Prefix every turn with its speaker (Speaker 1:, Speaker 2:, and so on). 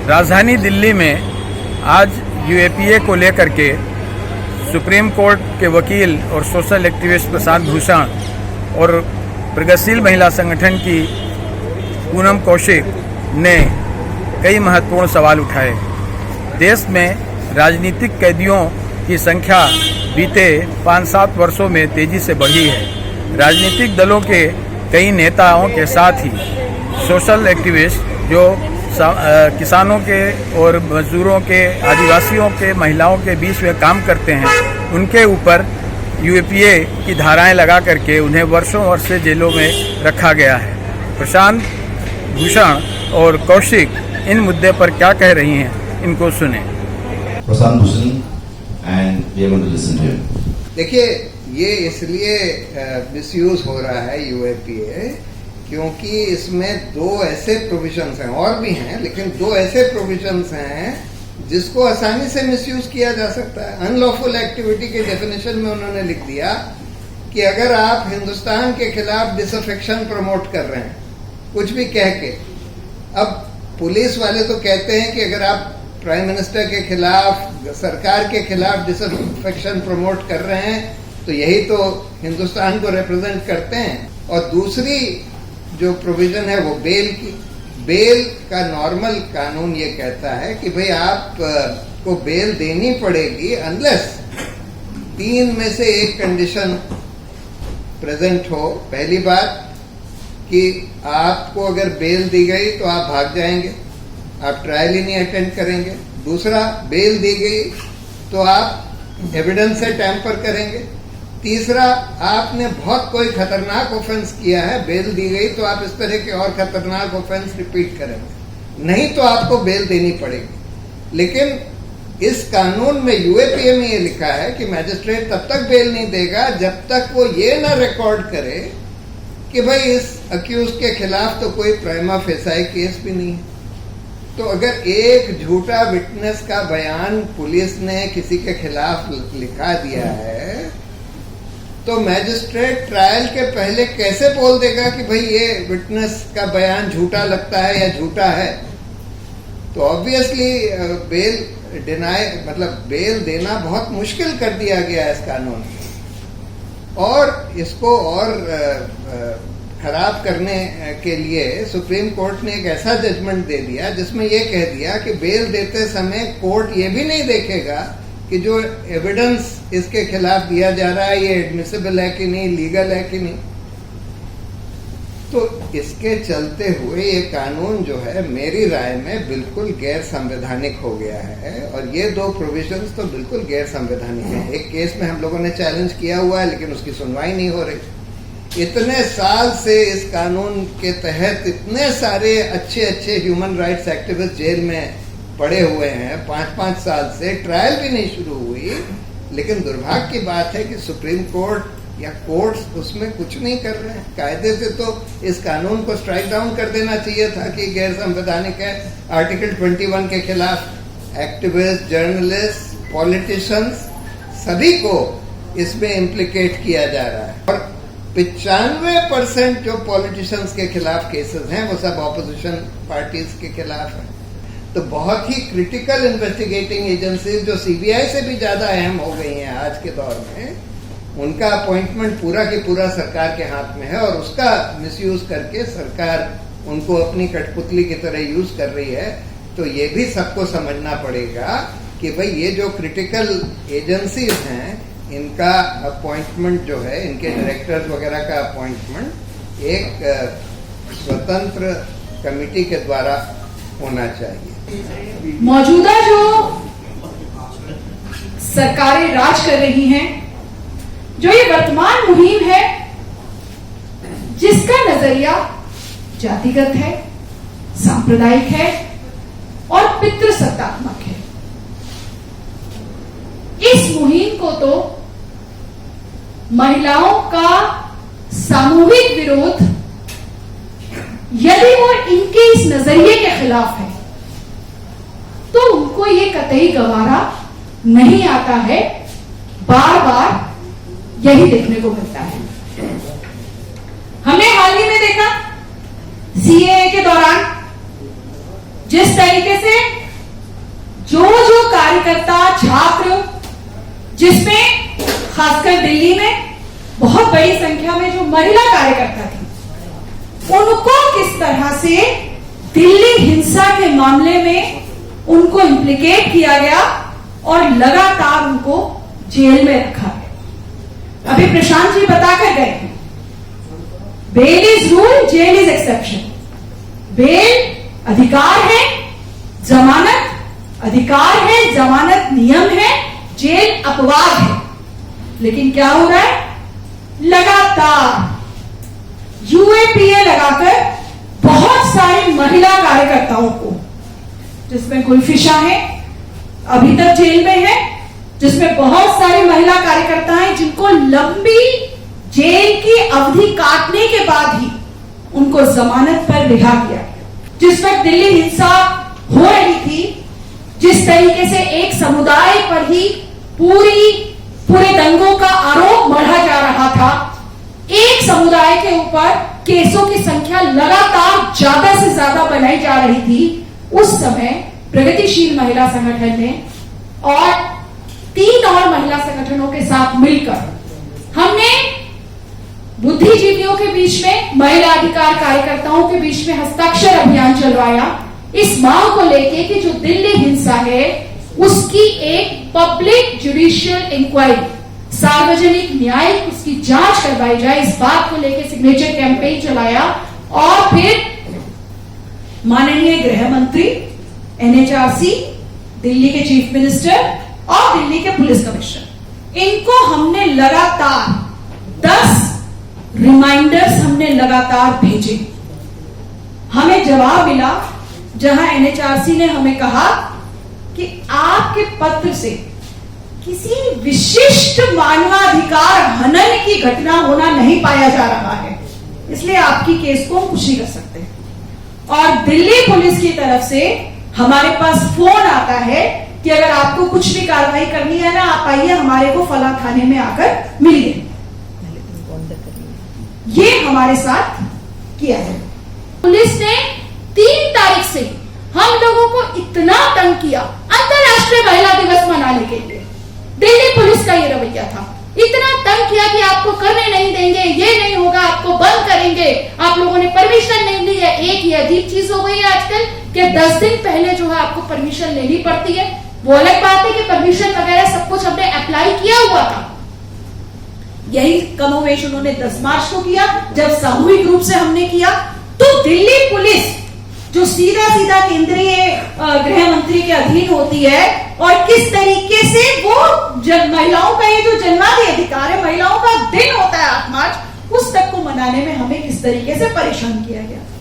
Speaker 1: राजधानी दिल्ली में आज यूएपीए को लेकर के सुप्रीम कोर्ट के वकील और सोशल एक्टिविस्ट प्रशांत भूषण और प्रगतिशील महिला संगठन की पूनम कौशिक ने कई महत्वपूर्ण सवाल उठाए। देश में राजनीतिक कैदियों की संख्या बीते 5-7 वर्षों में तेजी से बढ़ी है। राजनीतिक दलों के कई नेताओं के साथ ही सोशल एक्टिविस्ट जो किसानों के और मजदूरों के, आदिवासियों के, महिलाओं के बीच में काम करते हैं, उनके ऊपर यूएपीए की धाराएं लगा करके उन्हें वर्षों से जेलों में रखा गया है। प्रशांत भूषण और कौशिक इन मुद्दे पर क्या कह रही हैं, इनको सुने।
Speaker 2: Prashant Bhushan and we are going to listen to him.
Speaker 3: देखिए, ये इसलिए मिसयूज हो रहा है यूएपीए क्योंकि इसमें दो ऐसे प्रोविजंस हैं, और भी हैं, लेकिन दो ऐसे प्रोविजंस हैं जिसको आसानी से मिसयूज किया जा सकता है। अनलॉफुल एक्टिविटी के डेफिनेशन में उन्होंने लिख दिया कि अगर आप हिंदुस्तान के खिलाफ डिसअफेक्शन प्रमोट कर रहे हैं, कुछ भी कह के, अब पुलिस वाले तो कहते हैं कि अगर आप प्राइम मिनिस्टर के खिलाफ, सरकार के खिलाफ डिसअफेक्शन प्रमोट कर रहे हैं तो यही तो हिंदुस्तान को रिप्रेजेंट करते हैं। और दूसरी जो प्रोविजन है वो बेल की। बेल का नॉर्मल कानून ये कहता है कि भाई आप को बेल देनी पड़ेगी अनलेस 3 में से 1 कंडीशन प्रेजेंट हो। पहली बात कि आपको अगर बेल दी गई तो आप भाग जाएंगे, आप ट्रायल ही नहीं अटेंड करेंगे। दूसरा, बेल दी गई तो आप एविडेंस से टैंपर करेंगे। तीसरा, आपने बहुत कोई खतरनाक ऑफेंस किया है, बेल दी गई तो आप इस तरह के और खतरनाक ऑफेंस रिपीट करेंगे, नहीं तो आपको बेल देनी पड़ेगी। लेकिन इस कानून में, यूएपीए में ये लिखा है कि मैजिस्ट्रेट तब तक बेल नहीं देगा जब तक वो ये ना रिकॉर्ड करे कि भाई इस अक्यूज के खिलाफ तो कोई प्राइमा फेसाई केस भी नहीं है। तो अगर एक झूठा विटनेस का बयान पुलिस ने किसी के खिलाफ लिखा दिया है तो मैजिस्ट्रेट ट्रायल के पहले कैसे बोल देगा कि भाई ये विटनेस का बयान झूठा लगता है या झूठा है? तो ऑब्वियसली बेल बेल देना बहुत मुश्किल कर दिया गया है इस कानून में। और इसको और खराब करने के लिए सुप्रीम कोर्ट ने एक ऐसा जजमेंट दे दिया जिसमें यह कह दिया कि बेल देते समय कोर्ट ये भी नहीं देखेगा कि जो एविडेंस इसके खिलाफ दिया जा रहा है ये एडमिसिबल है कि नहीं, लीगल है कि नहीं। तो इसके चलते हुए ये कानून जो है मेरी राय में बिल्कुल गैर संवैधानिक हो गया है। और ये 2 प्रोविजंस तो बिल्कुल गैर संवैधानिक है। एक केस में हम लोगों ने चैलेंज किया हुआ है लेकिन उसकी सुनवाई नहीं हो रही। इतने साल से इस कानून के तहत इतने सारे अच्छे ह्यूमन राइट्स एक्टिविस्ट जेल में पड़े हुए हैं, 5-5 साल से ट्रायल भी नहीं शुरू हुई। लेकिन दुर्भाग्य की बात है कि सुप्रीम कोर्ट या कोर्ट्स उसमें कुछ नहीं कर रहे हैं। कायदे से तो इस कानून को स्ट्राइक डाउन कर देना चाहिए था कि गैर संवैधानिक है। आर्टिकल 21 के खिलाफ एक्टिविस्ट, जर्नलिस्ट, पॉलिटिशियंस सभी को इसमें इम्प्लीकेट किया जा रहा है। और 95% जो पॉलिटिशियंस के खिलाफ केसेस हैं वो सब ऑपोजिशन पार्टीज के खिलाफ हैं। तो बहुत ही क्रिटिकल इन्वेस्टिगेटिंग एजेंसीज जो सीबीआई से भी ज्यादा अहम हो गई हैं आज के दौर में, उनका अपॉइंटमेंट पूरा की पूरा सरकार के हाथ में है और उसका मिसयूज करके सरकार उनको अपनी कठपुतली की तरह यूज कर रही है। तो ये भी सबको समझना पड़ेगा कि भाई ये जो क्रिटिकल एजेंसीज हैं इनका अपॉइंटमेंट जो है, इनके डायरेक्टर्स वगैरह का अपॉइंटमेंट एक स्वतंत्र कमेटी के द्वारा होना चाहिए।
Speaker 4: मौजूदा जो सरकारें राज कर रही हैं, जो ये वर्तमान मुहिम है जिसका नजरिया जातिगत है, सांप्रदायिक है और पितृसत्तात्मक है, इस मुहिम को तो महिलाओं का सामूहिक विरोध, यदि वो इनके इस नजरिए के खिलाफ है तो उनको ये कतई गवारा नहीं आता है। बार बार यही देखने को मिलता है। हमने हाल ही में देखा सीएए के दौरान जिस तरीके से जो कार्यकर्ता छात्र, जिसमें खासकर दिल्ली में बहुत बड़ी संख्या में जो महिला कार्यकर्ता थी, उनको किस तरह से दिल्ली हिंसा के मामले में उनको इंप्लीकेट किया गया और लगातार उनको जेल में रखा गया। अभी प्रशांत जी बताकर गए, bail is rule, jail is exception. Bail अधिकार है, जमानत अधिकार है, जमानत नियम है, जेल अपवाद है। लेकिन क्या हो रहा है, लगातार यूएपीए लगाकर बहुत सारी महिला कार्यकर्ताओं को, जिसमें गुलफिशा है अभी तक जेल में है, जिसमें बहुत सारी महिला कार्यकर्ता हैं जिनको लंबी जेल की अवधि काटने के बाद ही उनको जमानत पर रिहा किया गया। जिस वक्त दिल्ली हिंसा हो रही थी, जिस तरीके से एक समुदाय पर ही पूरे दंगों का आरोप मढ़ा जा रहा था, एक समुदाय के ऊपर केसों की संख्या लगातार ज्यादा से ज्यादा बनाई जा रही थी, उस समय प्रगतिशील महिला संगठन ने और 3 और महिला संगठनों के साथ मिलकर हमने बुद्धिजीवियों के बीच में, महिला अधिकार कार्यकर्ताओं के बीच में हस्ताक्षर अभियान चलवाया, इस मांग को लेके कि जो दिल्ली हिंसा है उसकी एक पब्लिक जुडिशियल इंक्वायरी, सार्वजनिक न्यायिक उसकी जांच करवाई जाए। इस बात को लेकर सिग्नेचर कैंपेन चलाया और फिर माननीय गृह मंत्री, एनएचआरसी, दिल्ली के चीफ मिनिस्टर और दिल्ली के पुलिस कमिश्नर, इनको हमने लगातार 10 रिमाइंडर्स हमने लगातार भेजे। हमें जवाब मिला, जहां एनएचआरसी ने हमें कहा कि आपके पत्र से किसी विशिष्ट मानवाधिकार हनन की घटना होना नहीं पाया जा रहा है, इसलिए आपकी केस को हम कुछ नहीं कर सकते। और दिल्ली पुलिस की तरफ से हमारे पास फोन आता है कि अगर आपको कुछ भी कार्रवाई करनी है ना, आप आइए हमारे को फला थाने में आकर मिलिए। ये हमारे साथ किया है। पुलिस ने 3 तारीख से हम लोगों को इतना तंग किया, अंतर्राष्ट्रीय महिला दिवस मनाने के लिए दिल्ली पुलिस का ये रवैया था, इतना तंग किया कि आपको करने नहीं देंगे, ये नहीं होगा, आपको बंद करेंगे, आप लोगों ने परमिशन नहीं ली है। एक ये अजीब चीज हो गई है आजकल कि 10 दिन पहले जो है आपको परमिशन लेनी पड़ती है। वो अलग बात है कि परमिशन वगैरह सब कुछ हमने अप्लाई किया हुआ था। यही कमोवेश उन्होंने 10 मार्च को किया, जब सामूहिक रूप से हमने किया तो दिल्ली पुलिस जो सीधा केंद्रीय गृह मंत्री के अधीन होती है, और किस तरीके से वो महिलाओं का ये जो जन्मदिन अधिकार है, महिलाओं का दिन होता है 8 मार्च, उस तक को मनाने में हमें किस तरीके से परेशान किया गया।